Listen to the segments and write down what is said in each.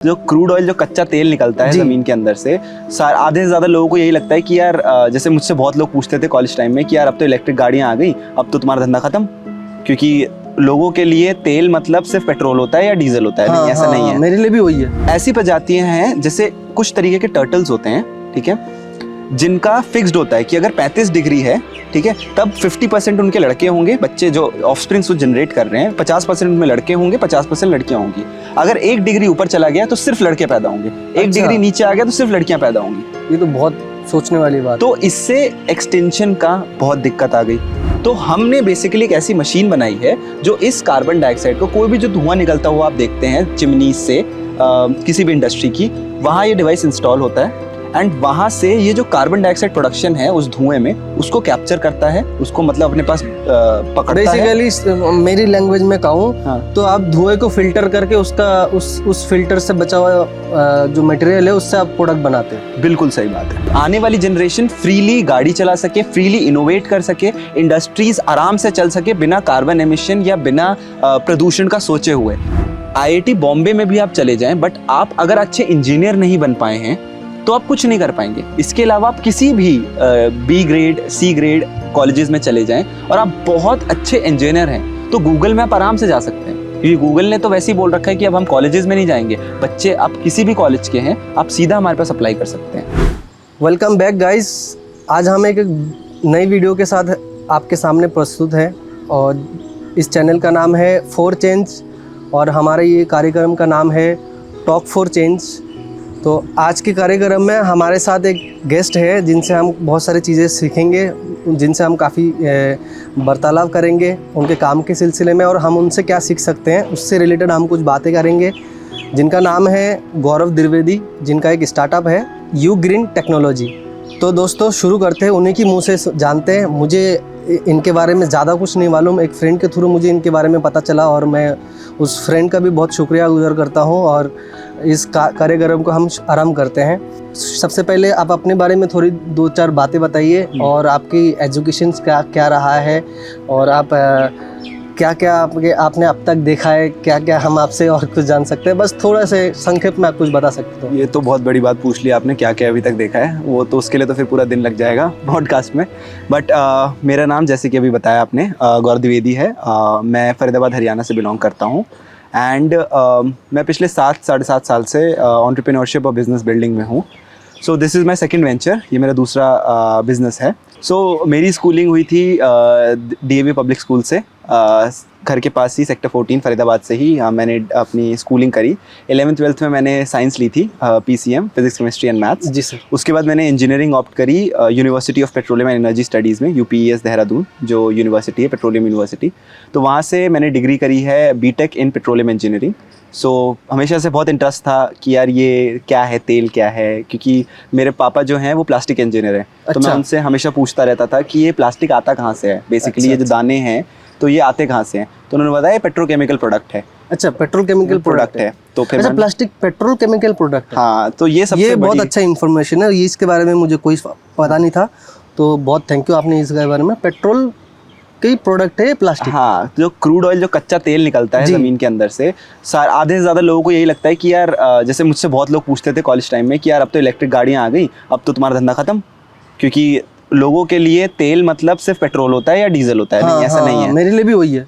जो crude oil, जो कच्चा तेल निकलता है जमीन के अंदर से, आधे से ज्यादा लोगों को यही लगता है कि यार जैसे मुझसे बहुत लोग पूछते थे कॉलेज टाइम में कि यार अब तो इलेक्ट्रिक गाड़ियां आ गई, अब तो तुम्हारा धंधा खत्म, क्योंकि लोगों के लिए तेल मतलब सिर्फ पेट्रोल होता है या डीजल होता है। हाँ, नहीं, ऐसा नहीं है। मेरे लिए भी वही है। ऐसी प्रजातियां हैं, जैसे कुछ तरीके के टर्टल्स होते हैं, ठीक है, जिनका फिक्स्ड होता है कि अगर 35 डिग्री है, ठीक है, तब 50% उनके लड़के होंगे, बच्चे जो ऑफस्प्रिंग्स जनरेट कर रहे हैं, 50% उनमें लड़के होंगे, 50% लड़कियां होंगी। अगर 1 डिग्री ऊपर चला गया तो सिर्फ लड़के पैदा होंगे, 1 डिग्री नीचे आ गया तो सिर्फ लड़कियां पैदा होंगी। ये तो बहुत सोचने वाली बात। तो इससे एक्सटेंशन का बहुत दिक्कत आ गई। तो हमने बेसिकली एक ऐसी मशीन बनाई है जो इस कार्बन डाइऑक्साइड को, कोई भी जो धुआं निकलता हुआ आप देखते हैं चिमनी से किसी भी इंडस्ट्री की, वहाँ ये डिवाइस इंस्टॉल होता है एंड वहाँ से ये जो कार्बन डाइऑक्साइड प्रोडक्शन है उस धुएं में, उसको कैप्चर करता है, उसको मतलब अपने पास पकड़ता है। बेसिकली मेरी लैंग्वेज में कहूँ तो आप धुएं को फिल्टर करके उसका उस फिल्टर से बचा हुआ जो मटेरियल है उससे आप प्रोडक्ट बनाते हैं। बिल्कुल सही बात है। आने वाली जनरेशन फ्रीली गाड़ी चला सके, फ्रीली इनोवेट कर सके, इंडस्ट्रीज आराम से चल सके बिना कार्बन एमिशन या बिना प्रदूषण का सोचे हुए। IIT बॉम्बे में भी आप चले जाएं, बट आप अगर अच्छे इंजीनियर नहीं बन पाए हैं तो आप कुछ नहीं कर पाएंगे। इसके अलावा आप किसी भी B grade C grade colleges में चले जाएं और आप बहुत अच्छे इंजीनियर हैं तो गूगल में आप आराम से जा सकते हैं, क्योंकि गूगल ने तो वैसे ही बोल रखा है कि अब हम कॉलेजेस में नहीं जाएंगे, बच्चे आप किसी भी कॉलेज के हैं आप सीधा हमारे पास अप्लाई कर सकते हैं। वेलकम बैक गाइस, आज हम एक नई वीडियो के साथ आपके सामने प्रस्तुत हैं और इस चैनल का नाम है फॉर चेंज और हमारे ये कार्यक्रम का नाम है टॉक फॉर चेंज। तो आज के कार्यक्रम में हमारे साथ एक गेस्ट है जिनसे हम बहुत सारी चीज़ें सीखेंगे, जिनसे हम काफ़ी वार्तालाप करेंगे उनके काम के सिलसिले में, और हम उनसे क्या सीख सकते हैं उससे रिलेटेड हम कुछ बातें करेंगे। जिनका नाम है गौरव द्विवेदी, जिनका एक स्टार्टअप है यू ग्रीन टेक्नोलॉजी। तो दोस्तों शुरू करते हैं, उन्हीं की मुँह से जानते हैं। मुझे इनके बारे में ज़्यादा कुछ नहीं मालूम, एक फ्रेंड के थ्रू मुझे इनके बारे में पता चला और मैं उस फ्रेंड का भी बहुत शुक्रिया गुजार करता हूं और इस कार्यक्रम को हम आरंभ करते हैं। सबसे पहले आप अपने बारे में थोड़ी 2-4 बातें बताइए और आपकी एजुकेशन क्या रहा है और आप क्या क्या आपने अब तक देखा है, क्या क्या हम आपसे और कुछ जान सकते हैं। बस थोड़ा से संक्षेप में आप कुछ बता सकते हो। ये तो बहुत बड़ी बात पूछ ली आपने, क्या क्या अभी तक देखा है, वो तो उसके लिए तो फिर पूरा दिन लग जाएगा पॉडकास्ट में। बट मेरा नाम जैसे कि अभी बताया आपने गौरव द्विवेदी है। मैं फरीदाबाद हरियाणा से बिलोंग करता हूँ एंड मैं पिछले 7-7.5 साल से एंटरप्रेन्योरशिप और बिजनेस बिल्डिंग में हूँ। So this is my second venture, ये मेरा दूसरा बिजनेस है। सो मेरी स्कूलिंग हुई थी DAV पब्लिक स्कूल से, घर के पास ही सेक्टर 14 फरीदाबाद से ही मैंने अपनी स्कूलिंग करी। 11th-12th में मैंने साइंस ली थी, PCM physics chemistry and maths. जी सर। उसके बाद मैंने इंजीनियरिंग ऑप्ट करी university of petroleum and energy studies में, UPES देहरादून जो यूनिवर्सिटी है, पेट्रोलियम यूनिवर्सिटी। तो वहाँ से मैंने डिग्री करी है BTech इन पेट्रोलियम इंजीनियरिंग। सो हमेशा से बहुत इंटरेस्ट था कि यार ये क्या है, तेल क्या है, क्योंकि मेरे पापा जो हैं वो प्लास्टिक इंजीनियर हैं। तो मैं उनसे हमेशा पूछता रहता था कि ये प्लास्टिक आता कहाँ से है, बेसिकली ये जो दाने हैं तो ये आते कहाँ से हैं। तो उन्होंने बताया पेट्रोकेमिकल प्रोडक्ट है। अच्छा, पेट्रोकेमिकल प्रोडक्ट है। तो फिर अच्छा, प्लास्टिक पेट्रोकेमिकल प्रोडक्ट है। हाँ, तो ये सबसे बहुत अच्छा इन्फॉर्मेशन है, ये इसके बारे में मुझे कोई पता नहीं था, तो बहुत थैंक यू आपने इसके बारे में। पेट्रोल कई प्रोडक्ट है प्लास्टिक। हाँ, जो क्रूड ऑयल, जो कच्चा तेल निकलता है जमीन के अंदर से, आधे से ज्यादा लोगों को यही लगता है कि यार जैसे मुझसे बहुत लोग पूछते थे कॉलेज टाइम में कि यार अब तो इलेक्ट्रिक गाड़ियां आ गई, अब तो तुम्हारा धंधा खत्म, क्योंकि लोगों के लिए तेल मतलब सिर्फ पेट्रोल होता है या डीजल होता है। नहीं, ऐसा नहीं है। मेरे लिए भी वही है।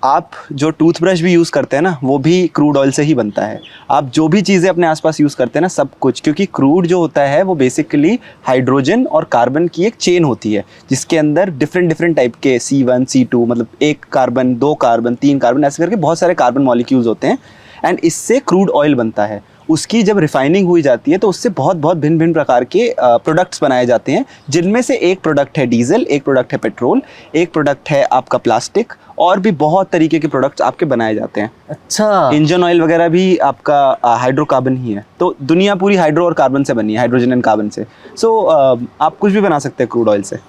आप जो टूथब्रश भी यूज़ करते हैं ना, वो भी क्रूड ऑयल से ही बनता है। आप जो भी चीज़ें अपने आसपास यूज़ करते हैं ना, सब कुछ, क्योंकि क्रूड जो होता है वो बेसिकली हाइड्रोजन और कार्बन की एक चेन होती है, जिसके अंदर डिफरेंट टाइप के C1 C2 मतलब 1 कार्बन 2 कार्बन 3 कार्बन ऐसे करके बहुत सारे कार्बन मॉलिक्यूल्स होते हैं एंड इससे क्रूड ऑयल बनता है। उसकी जब रिफाइनिंग हुई जाती है तो उससे बहुत भिन्न प्रकार के प्रोडक्ट्स बनाए जाते हैं, जिनमें से एक प्रोडक्ट है डीजल, एक प्रोडक्ट है पेट्रोल, एक प्रोडक्ट है आपका प्लास्टिक, और भी बहुत तरीके के प्रोडक्ट्स आपके बनाए जाते हैं। अच्छा, इंजन ऑयल वगैरह भी आपका हाइड्रोकार्बन ही है। तो दुनिया पूरी हाइड्रो और कार्बन से बनी है, हाइड्रोजन एंड कार्बन से। सो आप कुछ भी बना सकते हैं क्रूड ऑयल से।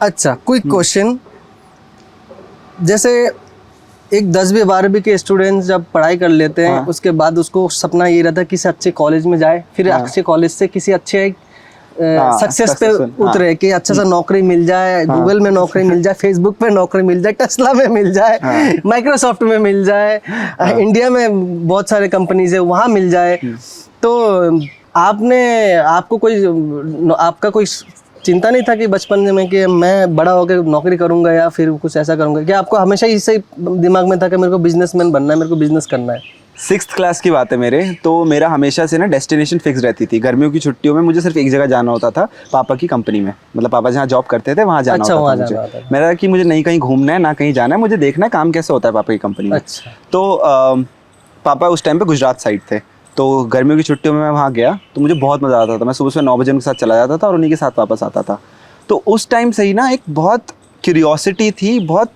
अच्छा, क्विक क्वेश्चन, जैसे एक 10वीं-12वीं के स्टूडेंट्स जब पढ़ाई कर लेते हैं, उसके बाद उसको सपना ये रहता है किसी अच्छे कॉलेज में जाए, फिर अच्छे कॉलेज से किसी अच्छे सक्सेस पे successful, उतरे कि अच्छा सा नौकरी मिल जाए, गूगल में नौकरी मिल जाए, फेसबुक पे नौकरी मिल जाए, टेस्ला में मिल जाए, माइक्रोसॉफ्ट में मिल जाए, इंडिया में बहुत सारे कंपनीज है वहाँ मिल जाए। तो आपका कोई चिंता नहीं था कि बचपन में कि मैं बड़ा होकर नौकरी करूंगा या फिर कुछ ऐसा करूंगा? क्या आपको हमेशा इससे दिमाग में था कि मेरे को बिजनेसमैन बनना है, मेरे को बिजनेस करना है? 6th क्लास की बात है मेरे, तो मेरा हमेशा से ना डेस्टिनेशन फिक्स रहती थी। गर्मियों की छुट्टियों में मुझे सिर्फ एक जगह जाना होता था, पापा की कंपनी में, मतलब पापा जहाँ जॉब करते थे वहाँ जाना अच्छा, होता वहाँ था जाना मुझे। होता था। मेरा कि मुझे नहीं कहीं घूमना है ना कहीं जाना है, मुझे देखना है काम कैसे होता है पापा की कंपनी में। अच्छा। तो पापा उस टाइम पे गुजरात साइड थे, तो गर्मियों की छुट्टियों में मैं वहाँ गया तो मुझे बहुत मज़ा आता था। मैं सुबह 9 बजे उनके साथ चला जाता था और उन्हीं के साथ वापस आता था। तो उस टाइम से ही ना एक बहुत क्यूरियोसिटी थी, बहुत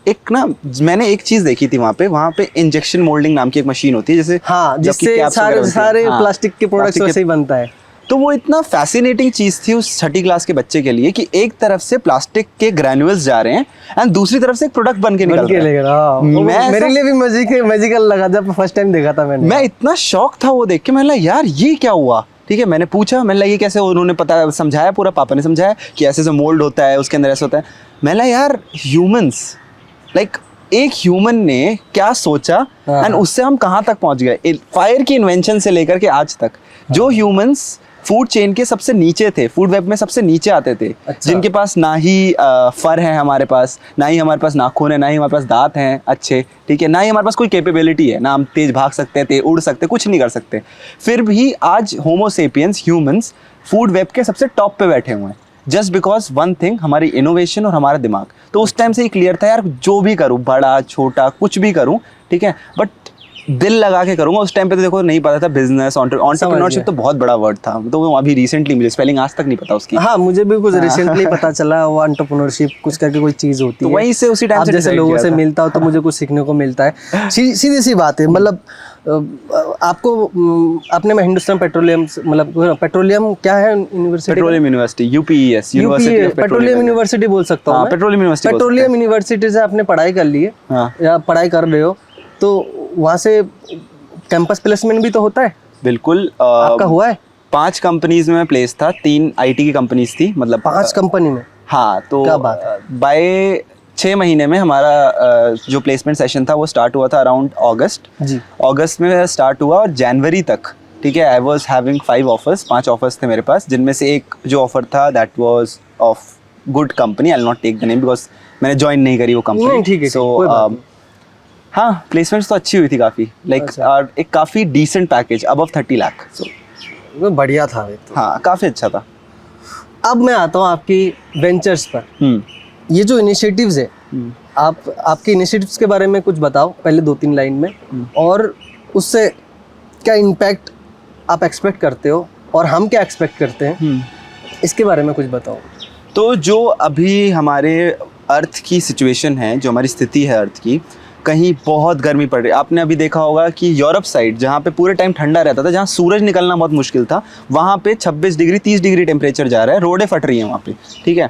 एक ना मैंने एक चीज़ देखी थी वहाँ पे इंजेक्शन मोल्डिंग नाम की एक मशीन होती है, जैसे हाँ, जबकि जिससे caps वगैरह होती हैं। सारे हाँ, प्लास्टिक के प्रोडक्ट्स प्लास्टिक वैसे ही बनता है। तो वो इतना फैसिनेटिंग चीज़ थी उस 6ठी क्लास के बच्चे के लिए कि एक तरफ से प्लास्टिक के ग्रैन्यूल्स जा रहे हैं एंड दूसरी तरफ से एक प्रोडक्ट बन के निकल रहा है। मेरे लिए भी मैजिकल लगा जब फर्स्ट टाइम देखा था मैंने। मैं इतना शॉक था वो देख के, मैंने कहा यार ये क्या हुआ। ठीक है, मैंने पूछा, मैंने लगा ये कैसे, उन्होंने पता समझाया, पूरा पापा ने समझाया कि ऐसे से मोल्ड होता है, उसके अंदर ऐसा होता है। मैंने लगा यार ह्यूमंस, लाइक एक ह्यूमन ने क्या सोचा एंड उससे हम कहाँ तक पहुँच गए। फायर की इन्वेंशन से लेकर के आज तक जो ह्यूमंस फूड चेन के सबसे नीचे थे, फूड वेब में सबसे नीचे आते थे, जिनके पास ना ही फर है हमारे पास, ना ही हमारे पास नाखून है, ना ही हमारे पास दांत हैं अच्छे, ठीक है, ना ही हमारे पास कोई कैपेबिलिटी है, ना हम तेज भाग सकते थे, उड़ सकते, कुछ नहीं कर सकते, फिर भी आज होमो सेपियंस ह्यूमंस फूड वेब के सबसे टॉप पे बैठे हुए हैं। जस्ट बिकॉज वन थिंग, हमारी इनोवेशन और हमारा दिमाग। तो उस टाइम से ही क्लियर था यार जो भी करूँ, बड़ा छोटा कुछ भी करूँ, ठीक है, बट दिल लगा के करूंगा। उस टाइम पे तो देखो नहीं पता था बिजनेस, एंटरप्रेन्योरशिप तो बहुत बड़ा वर्ड था, तो वो अभी रिसेंटली मुझे स्पेलिंग आज तक नहीं पता उसकी। हाँ, मुझे भी कुछ रिसेंटली पता चला, वो एंटरप्रेन्योरशिप कुछ करके कोई चीज होती तो है। वहीं से उसी टाइम से जैसे लोगों से मिलता हो तो मुझे कुछ सीखने को मिलता है। सीधी सी बात है, मतलब आपने में हिंदुस्तान पेट्रोलियम, मतलब पेट्रोलियम क्या है university? Petroleum university, UPES, university of petroleum university बोल सकता हूँ। पेट्रोलियम यूनिवर्सिटी, पेट्रोलियम यूनिवर्सिटी से आपने पढ़ाई कर ली है या पढ़ाई कर रहे हो, तो वहाँ से कैंपस प्लेसमेंट भी तो होता है? बिल्कुल। आपका हुआ है? 5 कंपनीज में मैं प्लेस था, 3 आईटी की कंपनीज थी, मतलब 5 कंपनी में? हाँ, तो क्या बात है। बाय 6 महीने में हमारा जो प्लेसमेंट सेशन था वो स्टार्ट हुआ था अराउंड अगस्त जी। अगस्त में स्टार्ट हुआ और जनवरी तक, ठीक है, I was having 5 offers, 5 offers थे मेरे पास, जिनमें से एक जो ऑफर था that was of good company, I will not take the name because मैंने ज्वाइन नहीं करी वो कंपनी। ठीक है, सो हाँ, प्लेसमेंट्स तो अच्छी हुई थी काफ़ी, लाइक और एक काफ़ी डिसेंट पैकेज अबव 30 लाख। वो बढ़िया था तो। हाँ, काफ़ी अच्छा था। अब मैं आता हूँ आपकी वेंचर्स पर। ये जो इनिशिएटिव्स है, आपके इनिशिएटिव्स के बारे में कुछ बताओ पहले 2-3 लाइन में, और उससे क्या इम्पैक्ट आप एक्सपेक्ट करते हो और हम क्या एक्सपेक्ट करते हैं, इसके बारे में कुछ बताओ। तो जो अभी हमारे अर्थ की सिचुएशन है, जो हमारी स्थिति है अर्थ की, कहीं बहुत गर्मी पड़ रही है। आपने अभी देखा होगा कि यूरोप साइड जहाँ पे पूरे टाइम ठंडा रहता था, जहाँ सूरज निकलना बहुत मुश्किल था, वहाँ पे 26 डिग्री 30 डिग्री टेम्परेचर जा रहा है, रोडें फट रही हैं वहाँ पे, ठीक है।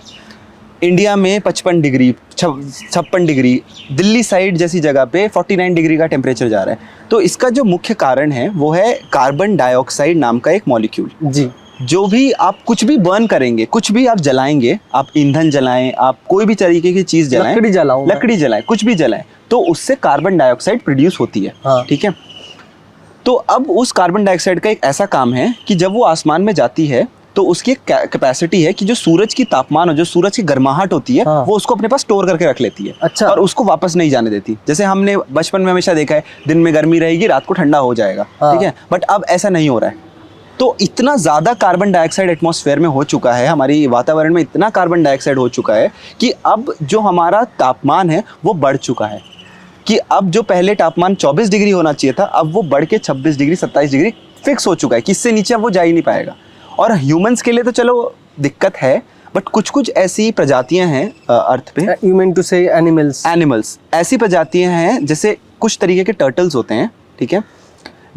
इंडिया में 55 डिग्री 56 डिग्री, दिल्ली साइड जैसी जगह पे 49 डिग्री का टेम्परेचर जा रहा है। तो इसका जो मुख्य कारण है वो है कार्बन डाइऑक्साइड नाम का एक मॉलिक्यूल। जी। जो भी आप कुछ भी बर्न करेंगे, कुछ भी आप जलाएंगे, आप ईंधन जलाएं, आप कोई भी तरीके की चीज़ जलाएं, लकड़ी जलाएं, कुछ भी जलाएं, तो उससे कार्बन डाइऑक्साइड प्रोड्यूस होती है। हाँ। ठीक है, तो अब उस कार्बन डाइऑक्साइड का एक ऐसा काम है कि जब वो आसमान में जाती है तो उसकी एक कैपेसिटी है कि जो सूरज की तापमान और जो सूरज की गर्माहट होती है, हाँ। वो उसको अपने पास स्टोर करके रख लेती है। अच्छा। और उसको वापस नहीं जाने देती। जैसे हमने बचपन में हमेशा देखा है, दिन में गर्मी रहेगी, रात को ठंडा हो जाएगा। हाँ। ठीक है, बट अब ऐसा नहीं हो रहा है। तो इतना ज़्यादा कार्बन डाइऑक्साइड एटमॉस्फेयर में हो चुका है, हमारी वातावरण में इतना कार्बन डाइऑक्साइड हो चुका है कि अब जो हमारा तापमान है वो बढ़ चुका है, कि अब जो पहले तापमान 24 डिग्री होना चाहिए था, अब वो बढ़ के 26 डिग्री 27 डिग्री फिक्स हो चुका है, कि इससे नीचे अब वो जा ही नहीं पाएगा। और ह्यूमंस के लिए तो चलो दिक्कत है, बट कुछ कुछ ऐसी प्रजातियां हैं अर्थ पे, यू मीन टू से एनिमल्स, ऐसी प्रजातियां हैं, जैसे कुछ तरीके के टर्टल्स होते हैं, ठीक है,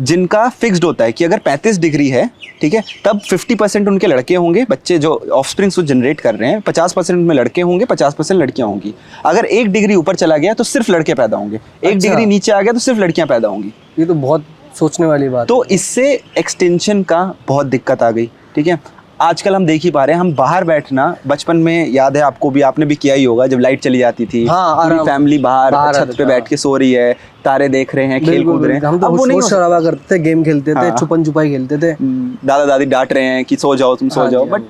जिनका फिक्स्ड होता है कि अगर 35 डिग्री है, ठीक है, तब 50% उनके लड़के होंगे, बच्चे जो ऑफस्प्रिंग्स जनरेट कर रहे हैं, 50% उनमें लड़के होंगे, 50% लड़कियां होंगी। अगर 1 डिग्री ऊपर चला गया तो सिर्फ लड़के पैदा होंगे, 1 डिग्री नीचे आ गया तो सिर्फ लड़कियां पैदा होंगी। ये तो बहुत सोचने वाली बात तो इससे एक्सटेंशन का बहुत दिक्कत आ गई। ठीक है, आजकल हम देख ही पा रहे हैं, हम बाहर बैठना, बचपन में याद है आपको भी, आपने भी किया ही होगा, जब लाइट चली जाती थी, हाँ, पूरी फैमिली बाहर छत पे बैठ के सो रही है, तारे देख रहे हैं, खेल कूद रहे हैं। हम तो अब वो नहीं बहुत शराबा करते थे, गेम खेलते थे, छुपन छुपाई खेलते थे, दादा दादी डांट रहे हैं कि सो जाओ, तुम सो जाओ, बट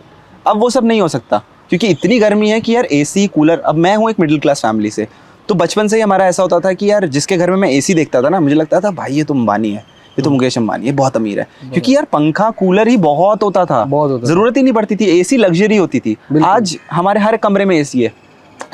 अब वो सब नहीं हो सकता, क्योंकि इतनी गर्मी है कि यार एसी कूलर। अब मैं हूँ एक मिडिल क्लास फैमिली से, तो बचपन से ही हमारा ऐसा होता था कि यार जिसके घर में मैं एसी देखता था ना, मुझे लगता था भाई ये तो अंबानी है, ये तो मुकेश अंबानी है, बहुत अमीर है, क्योंकि यार पंखा कूलर ही बहुत होता था, जरूरत ही नहीं पड़ती थी, एसी लग्जरी होती थी। आज हमारे हर कमरे में एसी है।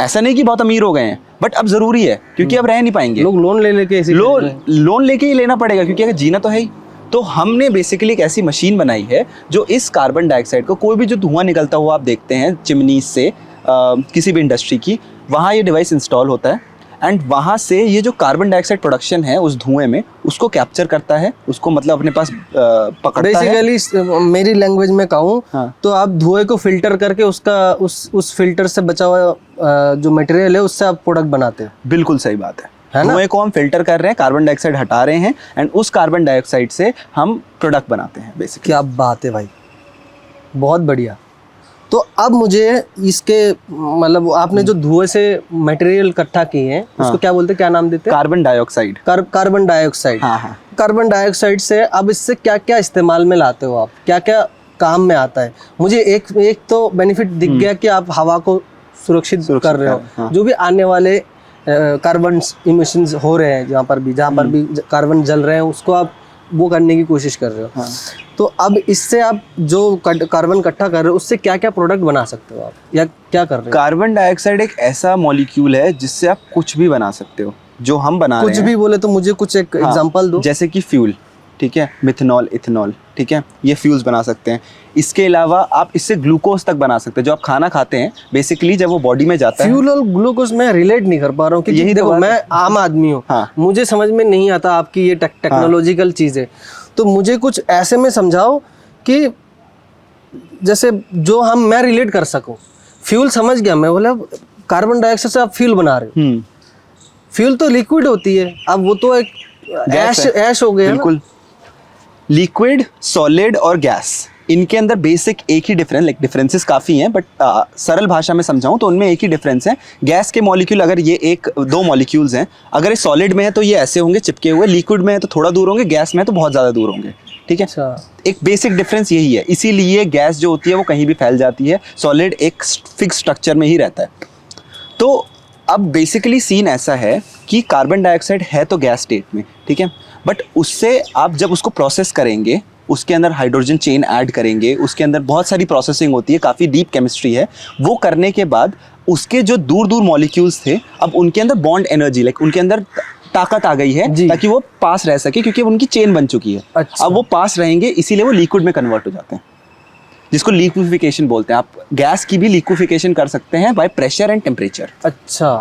ऐसा नहीं कि बहुत अमीर हो गए हैं, बट अब जरूरी है, क्योंकि अब रह नहीं पाएंगे, लोग लोन ले लेके एसी लोन लेके ही लेना पड़ेगा, क्योंकि अगर जीना तो है ही। तो हमने बेसिकली एक ऐसी मशीन बनाई है जो इस कार्बन डाइऑक्साइड को, कोई भी जो धुआं निकलता हुआ आप देखते हैं चिमनी से, किसी भी इंडस्ट्री की, वहाँ ये डिवाइस इंस्टॉल होता है, एंड वहाँ से ये जो कार्बन डाइऑक्साइड प्रोडक्शन है उस धुएं में, उसको कैप्चर करता है, उसको मतलब अपने पास पकड़ता है। बेसिकली मेरी लैंग्वेज में कहूँ तो आप धुएं को फिल्टर करके उसका उस फिल्टर से बचा हुआ जो मटेरियल है उससे आप प्रोडक्ट बनाते हैं। बिल्कुल सही बात है, धुएं को हम फिल्टर कर रहे हैं, कार्बन डाइऑक्साइड हटा रहे हैं, एंड उस कार्बन डाइऑक्साइड से हम प्रोडक्ट बनाते हैं बेसिकली। क्या बात है भाई, बहुत बढ़िया। तो अब मुझे इसके मतलब आपने जो धुएं से मटेरियल इकट्ठा किए हैं उसको क्या बोलते हैं, क्या नाम देते हैं? Carbon dioxide. Carbon dioxide. हाँ। कार्बन डाइऑक्साइड से अब इससे क्या क्या इस्तेमाल में लाते हो आप, क्या क्या काम में आता है? मुझे एक तो बेनिफिट दिख गया कि आप हवा को सुरक्षित कर रहे हो, जो भी आने वाले कार्बन इमिशंस हो रहे हैं, जहाँ पर भी कार्बन जल रहे हैं उसको आप वो करने की कोशिश कर रहे हो। तो अब इससे आप जो कार्बन इकट्ठा कर रहे हो उससे क्या क्या प्रोडक्ट बना सकते हो आप, या क्या कर रहे हो? कार्बन डाइऑक्साइड एक ऐसा मॉलिक्यूल है जिससे आप कुछ भी बना सकते हो, जो हम बना रहे हैं। कुछ भी बोले तो मुझे कुछ एक एग्जांपल दो। जैसे कि फ्यूल, ठीक है, मिथेनॉल, इथेनॉल, ठीक है, ये फ्यूल्स बना सकते हैं। इसके अलावा आप इससे ग्लूकोज तक बना सकते हैं, जो आप खाना खाते हैं बेसिकली जब वो बॉडी में जाता है। फ्यूल और ग्लूकोज मैं रिलेट नहीं कर पा रहा हूँ, क्योंकि यही देखो मैं आम आदमी हूँ, मुझे समझ में नहीं आता आपकी ये टेक्नोलॉजिकल चीज़ें, तो मुझे कुछ ऐसे में समझाओ कि जैसे जो मैं रिलेट कर सकूं। फ्यूल समझ गया मैं, बोला कार्बन डाइऑक्साइड से आप फ्यूल बना रहे हो, फ्यूल तो लिक्विड होती है, अब वो तो एक ऐश हो गया। बिल्कुल, लिक्विड, सॉलिड और गैस, इनके अंदर बेसिक एक ही डिफरेंसेस काफ़ी हैं, बट सरल भाषा में समझाऊं तो उनमें एक ही डिफरेंस है। गैस के मॉलिक्यूल, अगर ये दो मॉलिक्यूल्स हैं, अगर ये सॉलिड में है तो ये ऐसे होंगे चिपके हुए, लिक्विड में है तो थोड़ा दूर होंगे, गैस में है तो बहुत ज़्यादा दूर होंगे, ठीक है। एक बेसिक डिफरेंस यही है, इसीलिए गैस जो होती है वो कहीं भी फैल जाती है, सॉलिड एक फिक्स स्ट्रक्चर में ही रहता है। तो अब बेसिकली सीन ऐसा है कि कार्बन डाइऑक्साइड है तो गैस स्टेट में, ठीक है, बट उससे आप जब उसको प्रोसेस करेंगे, उसके अंदर हाइड्रोजन चेन ऐड करेंगे, उसके अंदर बहुत सारी प्रोसेसिंग होती है, काफ़ी डीप केमिस्ट्री है। वो करने के बाद उसके जो दूर दूर मॉलिक्यूल्स थे, अब उनके अंदर बॉन्ड एनर्जी, लाइक उनके अंदर ताकत आ गई है ताकि वो पास रह सके, क्योंकि उनकी चेन बन चुकी है। अच्छा। अब वो पास रहेंगे, इसीलिए वो लिक्विड में कन्वर्ट हो जाते हैं, जिसको लिक्विफिकेशन बोलते हैं। आप गैस की भी लिक्विफिकेशन कर सकते हैं बाय प्रेशर एंड टेम्परेचर। अच्छा,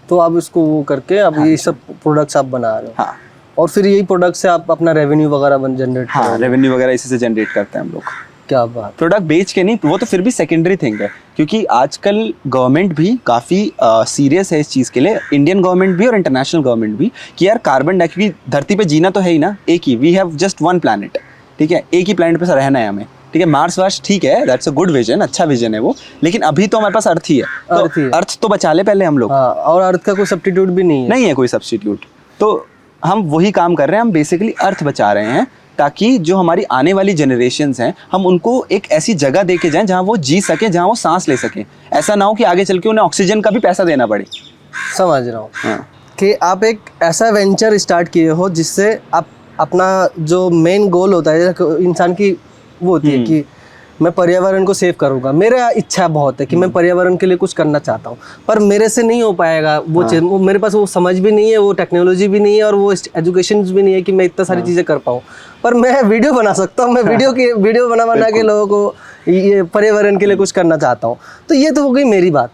तो आप इसको वो करके अब ये सब प्रोडक्ट्स आप बना रहे हो। हाँ, और फिर यही प्रोडक्ट से आप अपना रेवेन्यू वगैरह जनरेट कर रहे हो। रेवेन्यू वगैरह इसी से जनरेट करते हैं हम लोग। क्या बात। प्रोडक्ट बेच के नहीं, वो तो फिर भी सेकेंडरी थिंग है, क्योंकि आजकल गवर्नमेंट भी काफ़ी सीरियस है इस चीज़ के लिए, इंडियन गवर्नमेंट भी और इंटरनेशनल गवर्नमेंट भी, कि यार कार्बन डाइऑक्साइड, क्योंकि धरती पे जीना तो है ही ना, एक ही, we have just one planet, ठीक है, एक ही प्लैनेट पे रहना है हमें, ठीक है। मार्स वार्स ठीक है, दैट्स अ गुड विजन, अच्छा विजन है वो, लेकिन अभी तो हमारे पास अर्थ ही है, तो अर्थ तो बचा ले पहले हम लोग। और अर्थ का कोई सब्स्टिट्यूट भी नहीं है कोई सब्स्टिट्यूट। तो हम वही काम कर रहे हैं, हम बेसिकली अर्थ बचा रहे हैं, ताकि जो हमारी आने वाली जनरेशन्स हैं, हम उनको एक ऐसी जगह दे के जाएं जहाँ वो जी सकें, जहाँ वो सांस ले सकें। ऐसा ना हो कि आगे चल के उन्हें ऑक्सीजन का भी पैसा देना पड़े। समझ रहा हूँ कि आप एक ऐसा वेंचर स्टार्ट किए हो जिससे आप अपना जो मेन गोल होता है इंसान की, वो होती है कि मैं पर्यावरण को सेव करूंगा। मेरा इच्छा बहुत है कि मैं पर्यावरण के लिए कुछ करना चाहता हूँ, पर मेरे से नहीं हो पाएगा वो चीज़, मेरे पास वो समझ भी नहीं है, वो टेक्नोलॉजी भी नहीं है, और वो एजुकेशन भी नहीं है कि मैं इतना सारी चीज़ें कर पाऊँ। पर मैं वीडियो बना सकता हूँ, मैं वीडियो बना के लोगों को ये पर्यावरण के लिए कुछ करना चाहता हूँ। तो ये तो हो गई मेरी बात।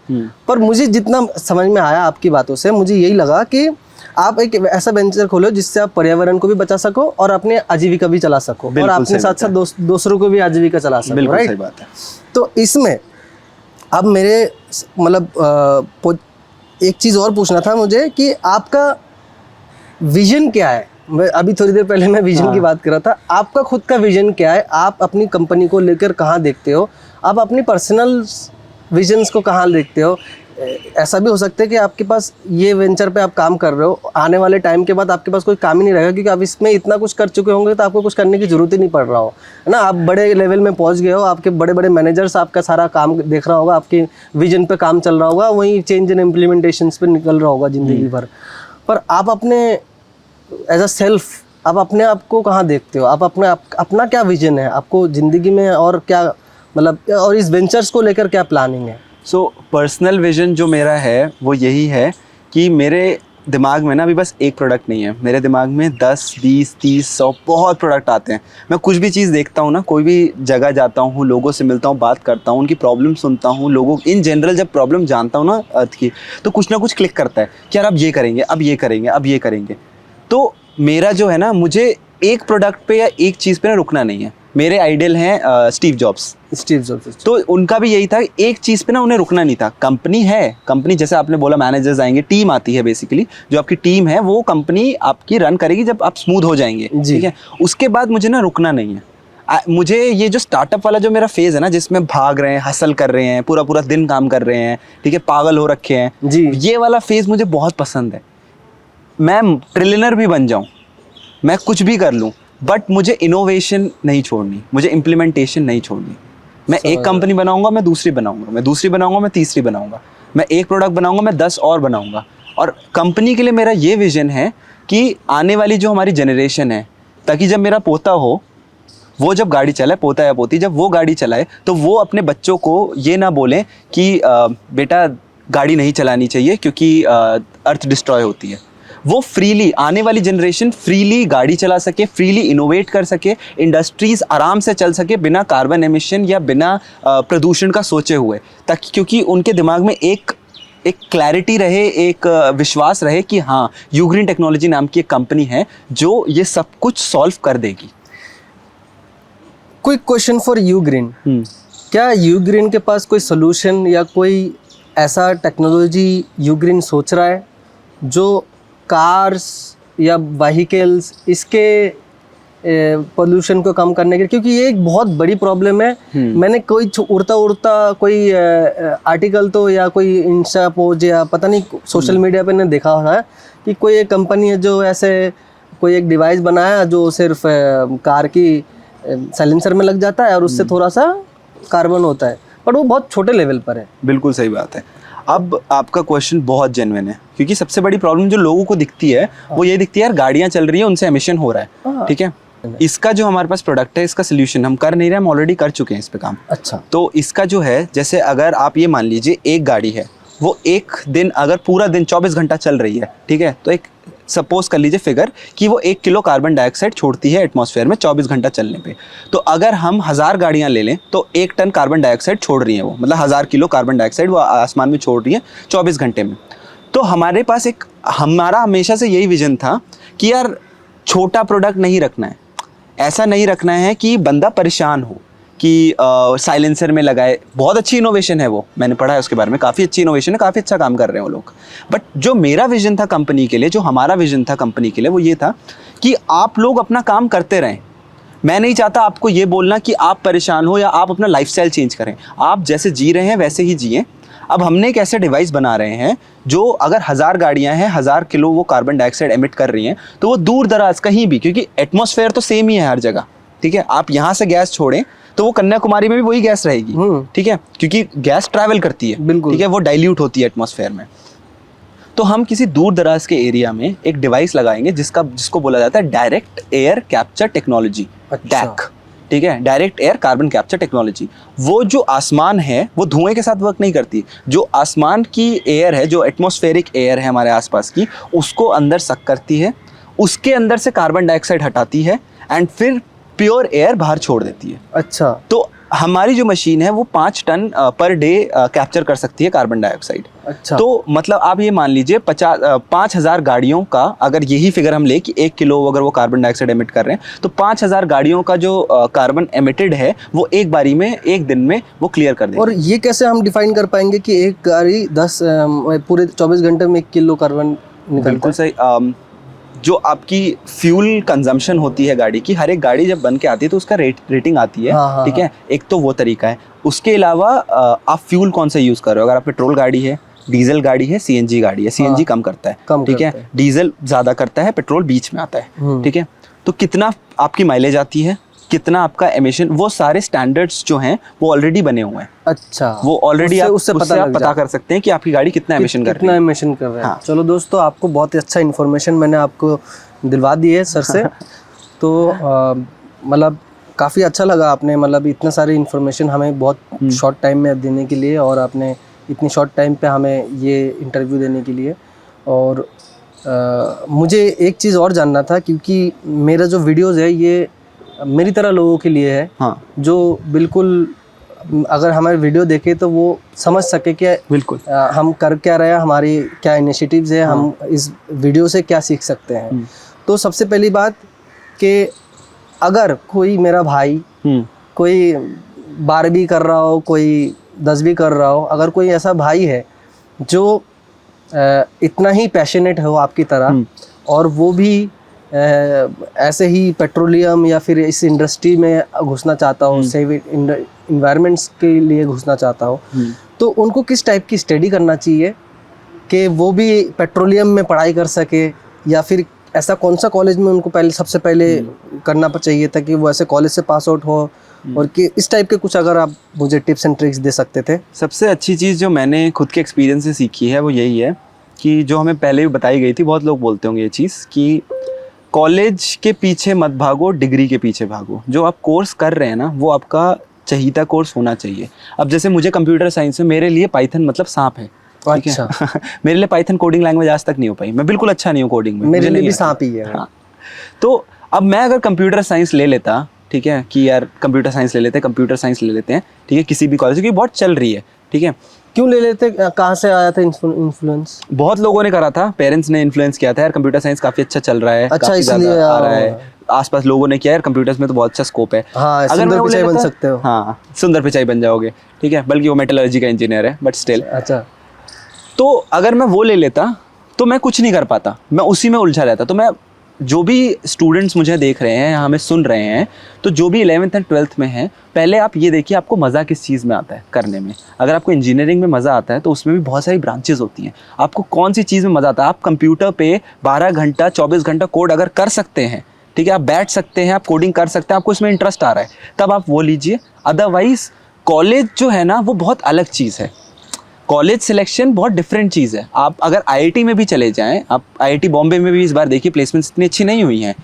पर मुझे जितना समझ में आया आपकी बातों से, मुझे यही लगा कि आप एक ऐसा वेंचर खोलो जिससे आप पर्यावरण को भी बचा सको और अपने आजीविका भी चला सको, और अपने साथ साथ दूसरों को भी आजीविका चला सको। बिल्कुल सही बात है। तो इसमें अब मेरे मतलब एक चीज़ और पूछना था मुझे कि आपका विजन क्या है, अभी थोड़ी देर पहले मैं विजन हाँ। की बात कर रहा था, आपका खुद का विजन क्या है? आप अपनी कंपनी को लेकर कहाँ देखते हो? आप अपनी पर्सनल विजन्स को कहाँ देखते हो? ऐसा भी हो सकता है कि आपके पास ये वेंचर पे आप काम कर रहे हो, आने वाले टाइम के बाद आपके पास कोई काम ही नहीं रहेगा, क्योंकि आप इसमें इतना कुछ कर चुके होंगे तो आपको कुछ करने की जरूरत ही नहीं पड़ रहा हो, है ना? आप बड़े लेवल में पहुंच गए हो, आपके बड़े बड़े मैनेजर्स आपका सारा काम देख रहा होगा, आपके विजन पे काम चल रहा होगा, वहीं चेंज एंड इम्प्लीमेंटेशंस पे निकल रहा होगा जिंदगी भर। पर आप अपने एज अ सेल्फ आप अपने आप को कहाँ देखते हो? आप अपना क्या विजन है आपको ज़िंदगी में, और क्या मतलब, और इस वेंचर्स को लेकर क्या प्लानिंग है? सो पर्सनल विजन जो मेरा है वो यही है कि मेरे दिमाग में ना अभी बस एक प्रोडक्ट नहीं है, मेरे दिमाग में 10, 20, 30, 100 बहुत प्रोडक्ट आते हैं। मैं कुछ भी चीज़ देखता हूँ ना, कोई भी जगह जाता हूँ, लोगों से मिलता हूँ, बात करता हूँ, उनकी प्रॉब्लम सुनता हूँ, लोगों इन जनरल जब प्रॉब्लम जानता हूँ ना अर्थ की, तो कुछ ना कुछ क्लिक करता है कि यार अब ये करेंगे, अब ये करेंगे, अब ये करेंगे। तो मेरा जो है ना, मुझे एक प्रोडक्ट पे या एक चीज़ पे ना रुकना नहीं है। मेरे आइडल हैं स्टीव जॉब्स। तो उनका भी यही था, एक चीज़ पे ना उन्हें रुकना नहीं था। कंपनी है, कंपनी जैसे आपने बोला मैनेजर्स आएंगे, टीम आती है, बेसिकली जो आपकी टीम है वो कंपनी आपकी रन करेगी जब आप स्मूथ हो जाएंगे, ठीक है। उसके बाद मुझे ना रुकना नहीं है। मुझे ये जो स्टार्टअप वाला जो मेरा फेज़ है ना, जिसमें भाग रहे हैं, हसल कर रहे हैं, पूरा पूरा दिन काम कर रहे हैं, ठीक है, पागल हो रखे हैं जी, ये वाला फेज़ मुझे बहुत पसंद है। मैं ट्रिलियनर भी बन जाऊँ, मैं कुछ भी कर लूँ, बट मुझे इनोवेशन नहीं छोड़नी, मुझे इम्प्लीमेंटेशन नहीं छोड़नी। मैं एक कंपनी बनाऊंगा, मैं दूसरी बनाऊंगा, मैं दूसरी बनाऊंगा, मैं तीसरी बनाऊंगा, मैं एक प्रोडक्ट बनाऊंगा, मैं 10 और बनाऊंगा। और कंपनी के लिए मेरा ये विजन है कि आने वाली जो हमारी जनरेशन है, ताकि जब मेरा पोता हो, वो जब गाड़ी चलाए, पोता या पोती जब वो गाड़ी चलाए, तो वो अपने बच्चों को ये ना बोलें कि बेटा गाड़ी नहीं चलानी चाहिए क्योंकि अर्थ डिस्ट्रॉय होती है। वो फ्रीली, आने वाली जनरेशन फ्रीली गाड़ी चला सके, फ्रीली इनोवेट कर सके, इंडस्ट्रीज़ आराम से चल सके बिना कार्बन एमिशन या बिना प्रदूषण का सोचे हुए, ताकि क्योंकि उनके दिमाग में एक क्लैरिटी रहे, एक विश्वास रहे कि हाँ, यू ग्रीन टेक्नोलॉजी नाम की एक कंपनी है जो ये सब कुछ सॉल्व कर देगी। Quick question for you green, क्या यू ग्रीन के पास कोई सोल्यूशन या कोई ऐसा टेक्नोलॉजी यू ग्रीन सोच रहा है जो कार्स या व्हीकल्स इसके पोल्यूशन को कम करने के लिए, क्योंकि ये एक बहुत बड़ी प्रॉब्लम है। मैंने कोई उड़ता कोई आर्टिकल तो या कोई इंस्टा पोस्ट या पता नहीं सोशल मीडिया पे ने देखा है कि कोई एक कंपनी है जो ऐसे कोई एक डिवाइस बनाया जो सिर्फ कार की साइलेंसर में लग जाता है और उससे थोड़ा सा कार्बन होता है, पर वो बहुत छोटे लेवल पर है। बिल्कुल सही बात है। अब आपका क्वेश्चन बहुत जेन्युइन है, क्योंकि सबसे बड़ी प्रॉब्लम जो लोगों को दिखती है वो ये दिखती है, यार गाड़ियां चल रही है, उनसे एमिशन हो रहा है, ठीक है। इसका जो हमारे पास प्रोडक्ट है, इसका सोल्यूशन हम कर नहीं रहे, हम ऑलरेडी कर चुके हैं इस पे काम। अच्छा, तो इसका जो है, जैसे अगर आप ये मान लीजिए एक गाड़ी है, वो एक दिन अगर पूरा दिन 24 घंटा चल रही है, ठीक है, तो एक सपोज कर लीजिए फिगर कि वो 1 किलो कार्बन डाइऑक्साइड छोड़ती है एटमॉस्फेयर में 24 घंटा चलने पे। तो अगर हम 1000 गाड़ियां ले लें तो 1 टन कार्बन डाइऑक्साइड छोड़ रही हैं वो, मतलब 1000 किलो कार्बन डाइऑक्साइड वो आसमान में छोड़ रही है 24 घंटे में। तो हमारे पास हमारा हमेशा से यही विजन था कि यार छोटा प्रोडक्ट नहीं रखना है, ऐसा नहीं रखना है कि बंदा परेशान हो कि साइलेंसर में लगाए। बहुत अच्छी इनोवेशन है वो, मैंने पढ़ा है उसके बारे में, काफ़ी अच्छी इनोवेशन है, काफ़ी अच्छा काम कर रहे हैं वो लोग। बट जो मेरा विजन था कंपनी के लिए, जो हमारा विजन था कंपनी के लिए, वो ये था कि आप लोग अपना काम करते रहें। मैं नहीं चाहता आपको ये बोलना कि आप परेशान हो या आप अपना लाइफस्टाइल चेंज करें। आप जैसे जी रहे हैं वैसे ही जिएं। अब हमने एक ऐसे डिवाइस बना रहे हैं जो अगर 1000 गाड़ियां हैं, 1000 किलो वो कार्बन डाइऑक्साइड एमिट कर रही हैं, तो वो दूर दराज कहीं भी, क्योंकि एटमॉस्फेयर तो सेम ही है हर जगह, ठीक है, आप यहाँ से गैस छोड़ें तो वो कन्याकुमारी में भी वही गैस रहेगी, ठीक है, क्योंकि गैस ट्रैवल करती है, बिल्कुल, ठीक है, वो डाइल्यूट होती है एटमॉस्फेयर में। तो हम किसी दूर दराज के एरिया में एक डिवाइस लगाएंगे जिसको बोला जाता है direct air capture technology, DAC, ठीक है, direct air carbon capture technology. वो जो आसमान है वो धुएं के साथ वर्क नहीं करती, जो आसमान की एयर है, जो एटमॉस्फेरिक एयर है हमारे आसपास की, उसको अंदर सक करती है, उसके अंदर से कार्बन डाइऑक्साइड हटाती है एंड फिर प्योर एयर बाहर छोड़ देती है। अच्छा, तो हमारी जो मशीन है वो 5 टन पर डे कैप्चर कर सकती है कार्बन डाइऑक्साइड। अच्छा, तो मतलब आप ये मान लीजिए 5000 गाड़ियों का, अगर यही फिगर हम ले कि 1 किलो अगर वो कार्बन डाइऑक्साइड एमिट कर रहे हैं, तो 5000 गाड़ियों का जो कार्बन एमिटेड है वो एक बारी में, एक दिन में वो क्लियर कर देगी। और ये कैसे हम डिफाइन कर पाएंगे कि एक गाड़ी पूरे 24 घंटे में 1 किलो कार्बन निकलता है? बिल्कुल सही। जो आपकी फ्यूल कंजम्पशन होती है गाड़ी की, हर एक गाड़ी जब बन के आती है तो उसका रेटिंग आती है। हाँ, ठीक है, एक तो वो तरीका है। उसके अलावा आप फ्यूल कौन सा यूज़ कर रहे हो, अगर आप पेट्रोल गाड़ी है, डीजल गाड़ी है, सीएनजी गाड़ी है। सीएनजी कम करता है, ठीक है, डीजल ज़्यादा करता है, पेट्रोल बीच में आता है। ठीक है, तो कितना आपकी माइलेज आती है, कितना आपका एमिशन, वो सारे स्टैंडर्ड्स जो हैं वो ऑलरेडी बने हुए हैं। अच्छा, वो ऑलरेडी आप उससे पता कर सकते हैं कि आपकी गाड़ी कितना एमिशन कर रही है। कितना एमिशन कर रहा है। हाँ। चलो दोस्तों, आपको बहुत ही अच्छा इन्फॉर्मेशन मैंने आपको दिलवा दी है सर से। तो मतलब काफ़ी अच्छा लगा, आपने मतलब इतना सारी इन्फॉर्मेशन हमें बहुत शॉर्ट टाइम में देने के लिए, और आपने इतनी शॉर्ट टाइम पे हमें ये इंटरव्यू देने के लिए। और मुझे एक चीज़ और जानना था, क्योंकि मेरा जो वीडियोज़ है ये मेरी तरह लोगों के लिए है। हाँ, जो बिल्कुल अगर हमारे वीडियो देखे तो वो समझ सके कि बिल्कुल हम कर क्या रहे हैं, हमारी क्या इनिशिएटिव्स है, हम इस वीडियो से क्या सीख सकते हैं। तो सबसे पहली बात कि अगर कोई मेरा भाई कोई 12वीं कर रहा हो, कोई 10वीं कर रहा हो, अगर कोई ऐसा भाई है जो इतना ही पैशनेट हो आपकी तरह, और वो भी ऐसे ही पेट्रोलियम या फिर इस इंडस्ट्री में घुसना चाहता हो, सेव इन्वायरमेंट्स के लिए घुसना चाहता हो, तो उनको किस टाइप की स्टडी करना चाहिए कि वो भी पेट्रोलियम में पढ़ाई कर सके, या फिर ऐसा कौन सा कॉलेज में उनको पहले सबसे पहले करना चाहिए था कि वो ऐसे कॉलेज से पास आउट हो, और कि इस टाइप के कुछ अगर आप मुझे टिप्स एंड ट्रिक्स दे सकते थे। सबसे अच्छी चीज़ जो मैंने खुद के एक्सपीरियंस से सीखी है वो यही है कि जो हमें पहले भी बताई गई थी, बहुत लोग बोलते होंगे ये चीज़ कि कॉलेज के पीछे मत भागो, डिग्री के पीछे भागो। जो आप कोर्स कर रहे हैं ना वो आपका चहीता कोर्स होना चाहिए। अब जैसे मुझे कंप्यूटर साइंस में, मेरे लिए पाइथन मतलब सांप है। अच्छा। मेरे लिए पाइथन कोडिंग लैंग्वेज आज तक नहीं हो पाई, मैं बिल्कुल अच्छा नहीं हूँ कोडिंग में, मेरे लिए भी सांप ही है। हाँ। तो अब मैं अगर कंप्यूटर साइंस ले लेता, ठीक है, कि यार कंप्यूटर साइंस ले लेते हैं, ठीक है, किसी भी कॉलेज की बहुत चल रही है, ठीक है, क्यों ले लेते, कहाँ से आया था इन्फ्लुएंस? बहुत लोगों ने करा था, पेरेंट्स ने इन्फ्लुएंस किया था, यार कंप्यूटर साइंस काफी अच्छा चल रहा है, अच्छा, इसलिए आ रहा है, आसपास लोगों ने किया यार कंप्यूटर्स में तो बहुत अच्छा स्कोप है। हाँ, अगर सुंदर पिचाई बन सकते हो। हाँ, सुंदर पिचाई बन जाओगे, ठीक है, बल्कि वो मेटलर्जी का इंजीनियर है, बट स्टिल। अच्छा, तो अगर मैं वो ले लेता तो मैं कुछ नहीं कर पाता, मैं उसी में उलझा रहता। तो मैं, जो भी स्टूडेंट्स मुझे देख रहे हैं, हमें सुन रहे हैं, तो जो भी 11th एंड 12th में हैं, पहले आप ये देखिए आपको मज़ा किस चीज़ में आता है करने में। अगर आपको इंजीनियरिंग में मज़ा आता है तो उसमें भी बहुत सारी ब्रांचेस होती हैं। आपको कौन सी चीज़ में मज़ा आता है, आप कंप्यूटर पे 12 घंटा 24 घंटा कोड अगर कर सकते हैं, ठीक है, आप बैठ सकते हैं, आप कोडिंग कर सकते हैं, आपको इसमें इंटरेस्ट आ रहा है, तब आप वो लीजिए। अदरवाइज़ कॉलेज जो है ना वो बहुत अलग चीज़ है, कॉलेज सिलेक्शन बहुत डिफरेंट चीज़ है। आप अगर आईआईटी में भी चले जाएं, आप आईआईटी बॉम्बे में भी इस बार देखिए प्लेसमेंट्स इतनी अच्छी नहीं हुई हैं,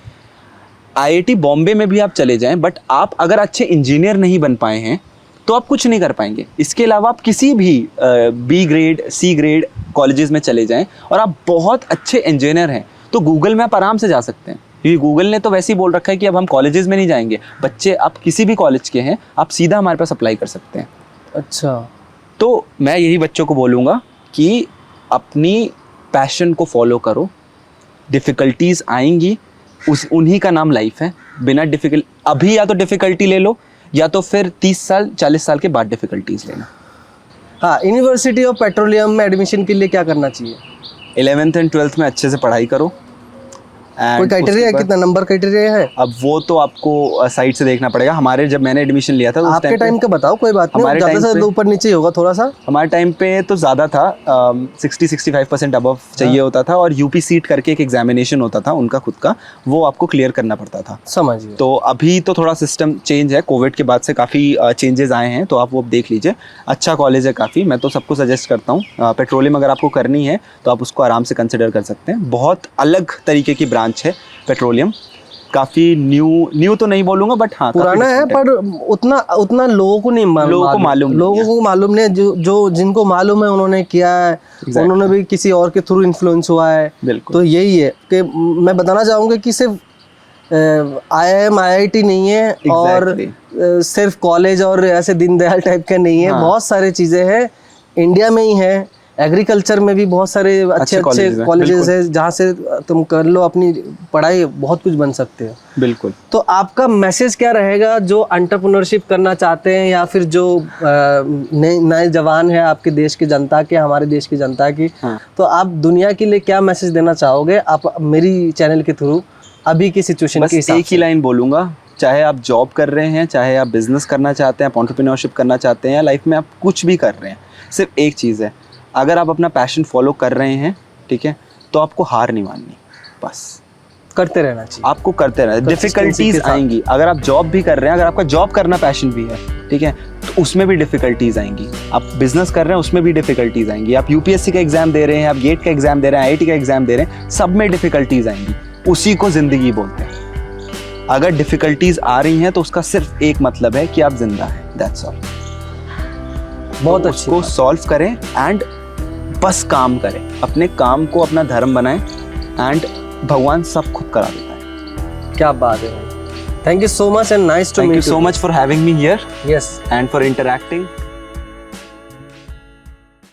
आईआईटी बॉम्बे में भी आप चले जाएं, बट आप अगर अच्छे इंजीनियर नहीं बन पाए हैं तो आप कुछ नहीं कर पाएंगे। इसके अलावा आप किसी भी B grade C grade colleges में चले जाएं और आप बहुत अच्छे इंजीनियर हैं तो गूगल में आप आराम से जा सकते हैं, क्योंकि गूगल ने तो वैसे ही बोल रखा है कि अब हम कॉलेजेस में नहीं जाएंगे, बच्चे आप किसी भी कॉलेज के हैं आप सीधा हमारे पास अप्लाई कर सकते हैं। अच्छा, तो मैं यही बच्चों को बोलूँगा कि अपनी पैशन को फॉलो करो, डिफ़िकल्टीज़ आएंगी, उन्हीं का नाम लाइफ है। बिना डिफ़िकल्ट, अभी या तो डिफ़िकल्टी ले लो या तो फिर 30 साल 40 साल के बाद डिफ़िकल्टीज़ लेना। हाँ, यूनिवर्सिटी ऑफ पेट्रोलियम में एडमिशन के लिए क्या करना चाहिए? 11th एंड 12th में अच्छे से पढ़ाई करो। कोई क्राइटेरिया है, कितना नंबर क्राइटेरिया है? अब वो तो आपको साइट से देखना पड़ेगा। हमारे जब मैंने एडमिशन लिया था तो आपके टाइम का बताओ, कोई बात नहीं, ज़्यादा से ऊपर नीचे होगा थोड़ा सा। हमारे टाइम पे तो ज़्यादा था, 60-65% अबव चाहिए होता था, और यूपी सीट करके एक एग्जामिनेशन होता था उनका खुद का, वो आपको क्लियर करना पड़ता था। समझिए। तो अभी तो थोड़ा सिस्टम चेंज है, कोविड के बाद से काफ़ी चेंजेस आए हैं, तो आप वो देख लीजिए। अच्छा कॉलेज है काफ़ी, मैं तो सबको सजेस्ट करता हूँ। पेट्रोलियम अगर आपको करनी है तो आप उसको आराम से कंसिडर कर सकते हैं। बहुत अलग तरीके की ब्रांच है पेट्रोलियम, काफ़ी न्यू तो नहीं बोलूँगा, बट हाँ पुराना है, पर उतना लोगों को नहीं मालूम, लोगों को मालूम नहीं, जो जिनको मालूम है उन्होंने किया है, उन्होंने भी किसी और के थ्रू इन्फ्लुएंस हुआ है। तो यही है कि मैं बताना चाहूँगा कि सिर्फ IIM IIT नहीं है, और सिर्फ कॉलेज और ऐसे दीनदयाल टाइप के नहीं है। बहुत सारी चीज़ें हैं, इंडिया में ही है, एग्रीकल्चर में भी बहुत सारे अच्छे colleges हैं, कॉलेजेस बिल्कुल। है जहाँ से तुम कर लो अपनी पढ़ाई, बहुत कुछ बन सकते हो। बिल्कुल। तो आपका मैसेज क्या रहेगा जो एंटरप्रेन्योरशिप करना चाहते हैं, या फिर जो नए नए जवान है आपके देश की जनता के, हमारे देश की जनता की, हाँ। तो आप दुनिया के लिए क्या मैसेज देना चाहोगे आप मेरी चैनल के थ्रू अभी की सिचुएशन बस के हिसाब एक ही लाइन बोलूँगा, चाहे आप जॉब कर रहे हैं, चाहे आप बिजनेस करना चाहते हैं, आप एंटरप्रेन्योरशिप करना चाहते हैं, या लाइफ में आप कुछ भी कर रहे हैं, सिर्फ एक चीज़ है, अगर आप अपना पैशन फॉलो कर रहे हैं, ठीक है, तो आपको हार नहीं माननी, बस करते रहना चाहिए। आपको करते रहना। Consistency के डिफिकल्टीज साथ। आएंगी, अगर आप जॉब भी कर रहे हैं, अगर आपका जॉब करना पैशन भी है, ठीक है, तो उसमें भी डिफिकल्टीज आएंगी। आप बिजनेस कर रहे हैं, उसमें भी डिफिकल्टीज आएंगी। आप यूपीएससी का एग्जाम दे रहे हैं, आप गेट का एग्जाम दे रहे हैं, आईआईटी का एग्जाम दे रहे हैं, सब में डिफिकल्टीज आएंगी। उसी को जिंदगी बोलते हैं। अगर डिफिकल्टीज आ रही हैं तो उसका सिर्फ एक मतलब है कि आप जिंदा हैं, दैट्स ऑल। बहुत अच्छी उसको सॉल्व करें एंड बस काम करें, अपने काम को अपना धर्म बनाएं एंड भगवान सब खुद करा देता है। क्या बात है भाई। Thank you so much and nice to thank you meet so much for having me here yes. and for interacting.